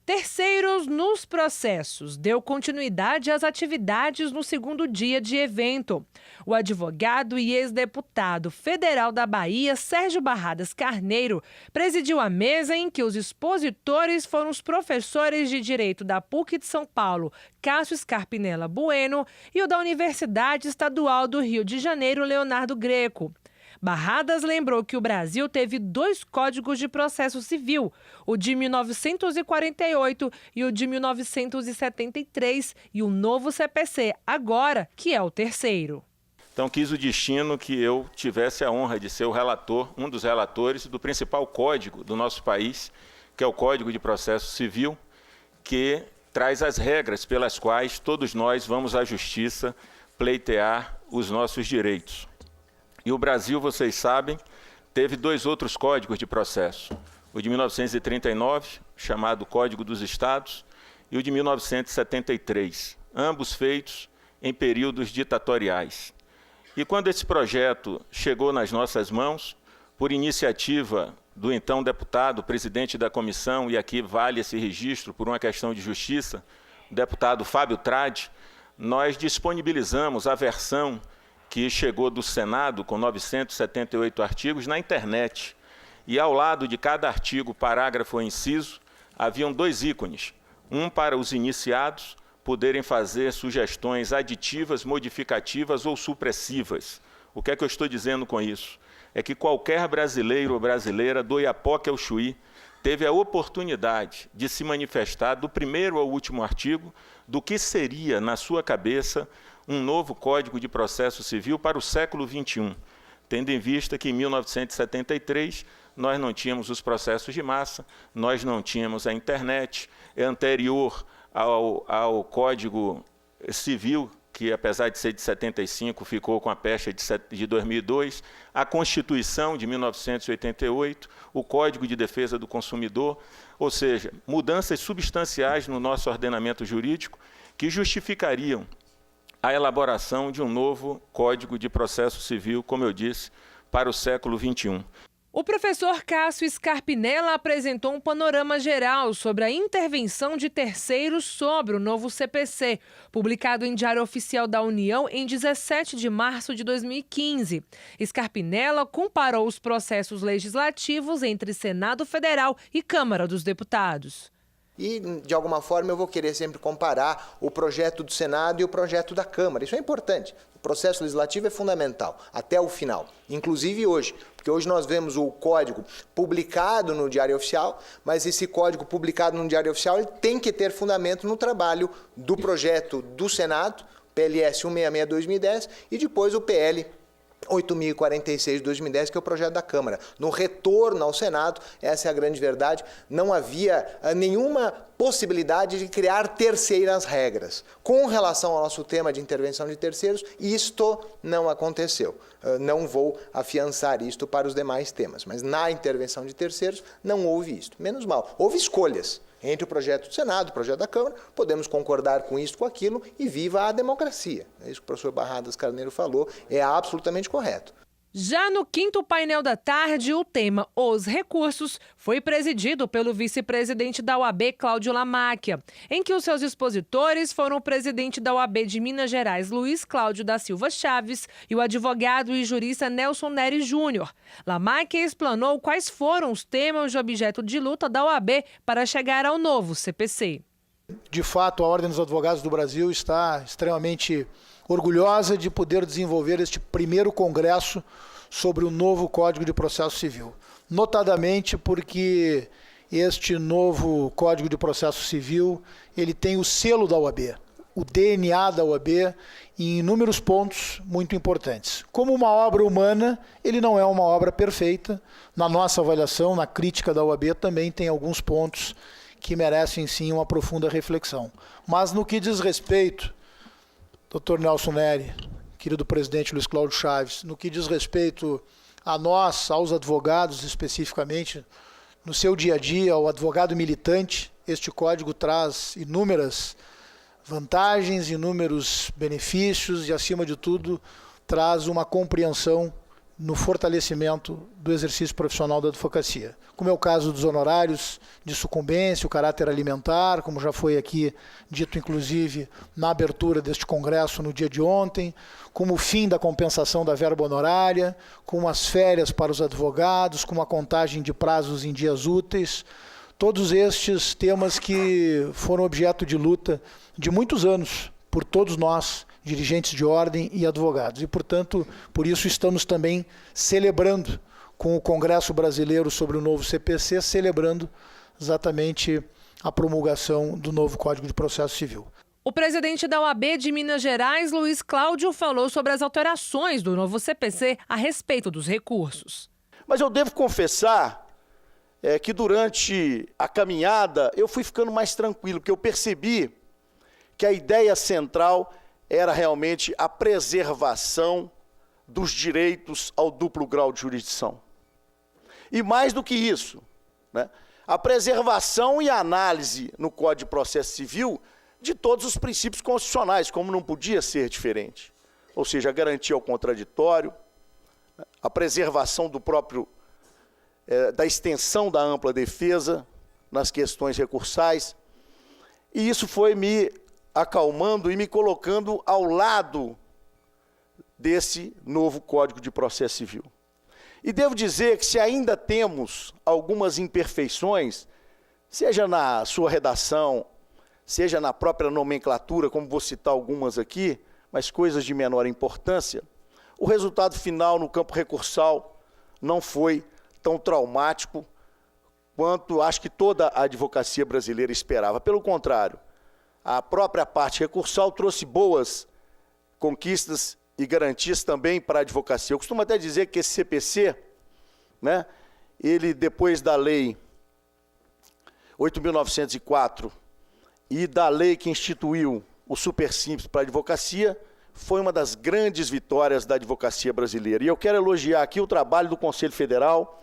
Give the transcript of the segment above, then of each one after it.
Terceiros nos processos deu continuidade às atividades no segundo dia de evento. O advogado e ex-deputado federal da Bahia, Sérgio Barradas Carneiro, presidiu a mesa em que os expositores foram os professores de Direito da PUC de São Paulo, Cássio Scarpinella Bueno, e o da Universidade Estadual do Rio de Janeiro, Leonardo Greco. Barradas lembrou que o Brasil teve 2 códigos de processo civil, o de 1948 e o de 1973, e o novo CPC, agora, que é o terceiro. Então quis o destino que eu tivesse a honra de ser o relator, um dos relatores do principal código do nosso país, que é o Código de Processo Civil, que traz as regras pelas quais todos nós vamos à justiça pleitear os nossos direitos. E o Brasil, vocês sabem, teve 2 outros códigos de processo. O de 1939, chamado Código dos Estados, e o de 1973, ambos feitos em períodos ditatoriais. E quando esse projeto chegou nas nossas mãos, por iniciativa do então deputado, presidente da comissão, e aqui vale esse registro por uma questão de justiça, o deputado Fábio Tradi, nós disponibilizamos a versão que chegou do Senado com 978 artigos na internet. E ao lado de cada artigo, parágrafo ou inciso, haviam 2 ícones. Um para os iniciados poderem fazer sugestões aditivas, modificativas ou supressivas. O que é que eu estou dizendo com isso? É que qualquer brasileiro ou brasileira, do Iapoque ao Chuí, teve a oportunidade de se manifestar do primeiro ao último artigo do que seria, na sua cabeça, um novo Código de Processo Civil para o século XXI, tendo em vista que em 1973 nós não tínhamos os processos de massa, nós não tínhamos a internet, é anterior ao Código Civil, que apesar de ser de 75, ficou com a pecha de 2002, a Constituição de 1988, o Código de Defesa do Consumidor, ou seja, mudanças substanciais no nosso ordenamento jurídico que justificariam a elaboração de um novo Código de Processo Civil, como eu disse, para o século XXI. O professor Cássio Scarpinella apresentou um panorama geral sobre a intervenção de terceiros sobre o novo CPC, publicado em Diário Oficial da União em 17 de março de 2015. Scarpinella comparou os processos legislativos entre Senado Federal e Câmara dos Deputados. E, de alguma forma, eu vou querer sempre comparar o projeto do Senado e o projeto da Câmara. Isso é importante. O processo legislativo é fundamental, até o final. Inclusive hoje, porque hoje nós vemos o código publicado no Diário Oficial, mas esse código publicado no Diário Oficial ele tem que ter fundamento no trabalho do projeto do Senado, PLS 166/2010, e depois o PL 8.046 de 2010, que é o projeto da Câmara. No retorno ao Senado, essa é a grande verdade, não havia nenhuma possibilidade de criar terceiras regras. Com relação ao nosso tema de intervenção de terceiros, isto não aconteceu. Não vou afiançar isto para os demais temas, mas na intervenção de terceiros não houve isto. Menos mal, houve escolhas entre o projeto do Senado e o projeto da Câmara, podemos concordar com isso, com aquilo, e viva a democracia. É isso que o professor Barradas Carneiro falou, é absolutamente correto. Já no 5º painel da tarde, o tema Os Recursos foi presidido pelo vice-presidente da OAB, Cláudio Lamáquia, em que os seus expositores foram o presidente da OAB de Minas Gerais, Luiz Cláudio da Silva Chaves, e o advogado e jurista Nelson Nery Júnior. Lamáquia explanou quais foram os temas de objeto de luta da OAB para chegar ao novo CPC. De fato, a Ordem dos Advogados do Brasil está extremamente orgulhosa de poder desenvolver este primeiro congresso sobre o novo Código de Processo Civil. Notadamente porque este novo Código de Processo Civil ele tem o selo da OAB, o DNA da OAB em inúmeros pontos muito importantes. Como uma obra humana, ele não é uma obra perfeita. Na nossa avaliação, na crítica da OAB, também tem alguns pontos que merecem sim uma profunda reflexão. Mas no que diz respeito, Dr. Nelson Nery, querido presidente Luiz Cláudio Chaves, no que diz respeito a nós, aos advogados especificamente, no seu dia a dia, ao advogado militante, este código traz inúmeras vantagens, inúmeros benefícios e, acima de tudo, traz uma compreensão no fortalecimento do exercício profissional da advocacia, como é o caso dos honorários de sucumbência, o caráter alimentar, como já foi aqui dito inclusive na abertura deste congresso no dia de ontem, como o fim da compensação da verba honorária, como as férias para os advogados, como a contagem de prazos em dias úteis, todos estes temas que foram objeto de luta de muitos anos por todos nós, dirigentes de ordem e advogados. E, portanto, por isso estamos também celebrando com o Congresso Brasileiro sobre o novo CPC, celebrando exatamente a promulgação do novo Código de Processo Civil. O presidente da OAB de Minas Gerais, Luiz Cláudio, falou sobre as alterações do novo CPC a respeito dos recursos. Mas eu devo confessar que durante a caminhada eu fui ficando mais tranquilo, porque eu percebi que a ideia central era realmente a preservação dos direitos ao duplo grau de jurisdição. E mais do que isso, né, a preservação e a análise no Código de Processo Civil de todos os princípios constitucionais, como não podia ser diferente. Ou seja, a garantia ao contraditório, a preservação do próprio, da extensão da ampla defesa nas questões recursais. E isso foi me acalmando e me colocando ao lado desse novo Código de Processo Civil. E devo dizer que se ainda temos algumas imperfeições, seja na sua redação, seja na própria nomenclatura, como vou citar algumas aqui, mas coisas de menor importância, o resultado final no campo recursal não foi tão traumático quanto acho que toda a advocacia brasileira esperava. Pelo contrário, a própria parte recursal trouxe boas conquistas e garantias também para a advocacia. Eu costumo até dizer que esse CPC, né, ele depois da lei 8.904 e da lei que instituiu o Super Simples para a advocacia, foi uma das grandes vitórias da advocacia brasileira. E eu quero elogiar aqui o trabalho do Conselho Federal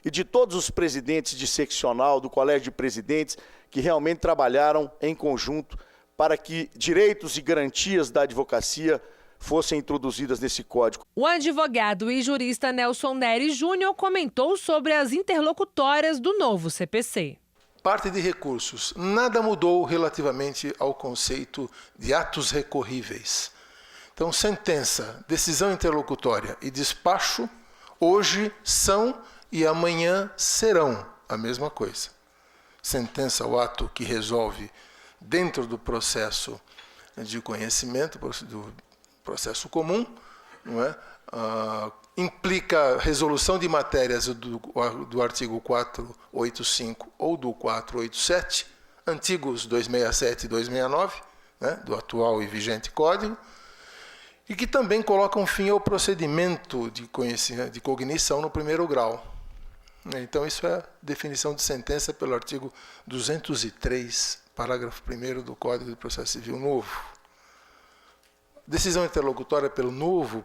e de todos os presidentes de seccional, do Colégio de Presidentes, que realmente trabalharam em conjunto para que direitos e garantias da advocacia fossem introduzidas nesse código. O advogado e jurista Nelson Neri Júnior comentou sobre as interlocutórias do novo CPC. Parte de recursos. Nada mudou relativamente ao conceito de atos recorríveis. Então, sentença, decisão interlocutória e despacho, hoje são e amanhã serão a mesma coisa. Sentença, o ato que resolve dentro do processo de conhecimento, do processo comum, não é? Implica resolução de matérias do artigo 485 ou do 487, antigos 267 e 269, né, do atual e vigente Código, e que também colocam fim ao procedimento de cognição no primeiro grau. Então, isso é a definição de sentença pelo artigo 203, parágrafo 1º do Código de Processo Civil novo. Decisão interlocutória pelo novo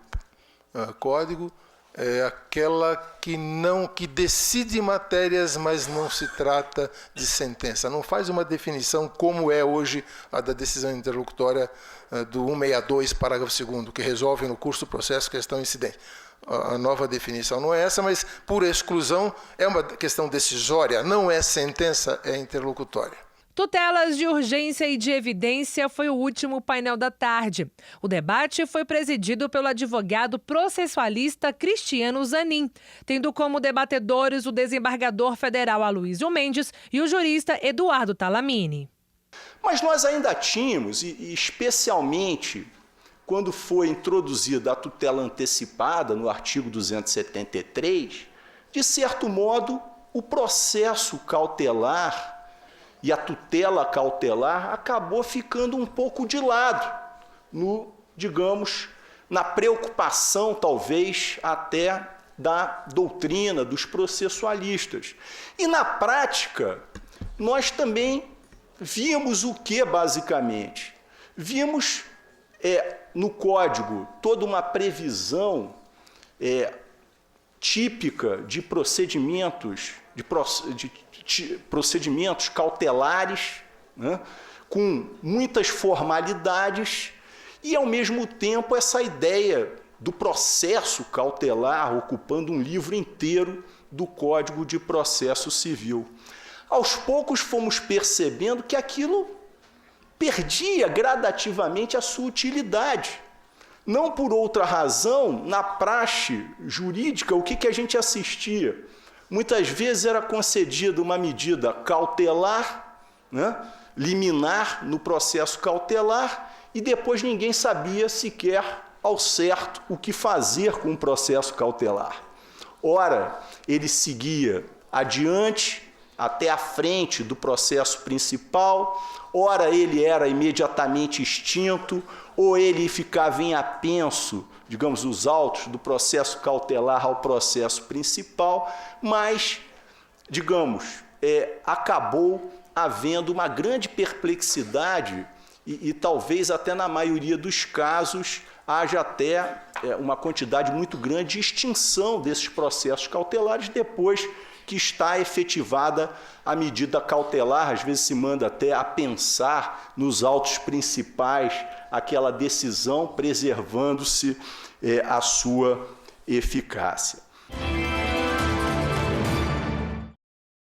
Código é aquela que decide matérias, mas não se trata de sentença. Não faz uma definição como é hoje a da decisão interlocutória do 162, parágrafo 2º, que resolve no curso do processo questão incidente. A nova definição não é essa, mas por exclusão é uma questão decisória, não é sentença, é interlocutória. Tutelas de urgência e de evidência foi o último painel da tarde. O debate foi presidido pelo advogado processualista Cristiano Zanin, tendo como debatedores o desembargador federal Aloysio Mendes e o jurista Eduardo Talamini. Mas nós ainda tínhamos, e especialmente quando foi introduzida a tutela antecipada no artigo 273, de certo modo, o processo cautelar e a tutela cautelar acabou ficando um pouco de lado, digamos, na preocupação, talvez, até da doutrina dos processualistas. E, na prática, nós também vimos o que, basicamente? Vimos no Código toda uma previsão típica de procedimentos, procedimentos cautelares, né, com muitas formalidades e, ao mesmo tempo, essa ideia do processo cautelar, ocupando um livro inteiro do Código de Processo Civil. Aos poucos fomos percebendo que aquilo perdia gradativamente a sua utilidade. Não por outra razão, na praxe jurídica, o que a gente assistia? Muitas vezes era concedida uma medida cautelar, né, liminar no processo cautelar, e depois ninguém sabia sequer ao certo o que fazer com o processo cautelar. Ora, ele seguia adiante, até a frente do processo principal, ora ele era imediatamente extinto, ou ele ficava em apenso, digamos, os autos do processo cautelar ao processo principal, mas, digamos, acabou havendo uma grande perplexidade e talvez até na maioria dos casos haja até uma quantidade muito grande de extinção desses processos cautelares depois que está efetivada a medida cautelar. Às vezes se manda até a pensar nos autos principais aquela decisão, preservando-se a sua eficácia.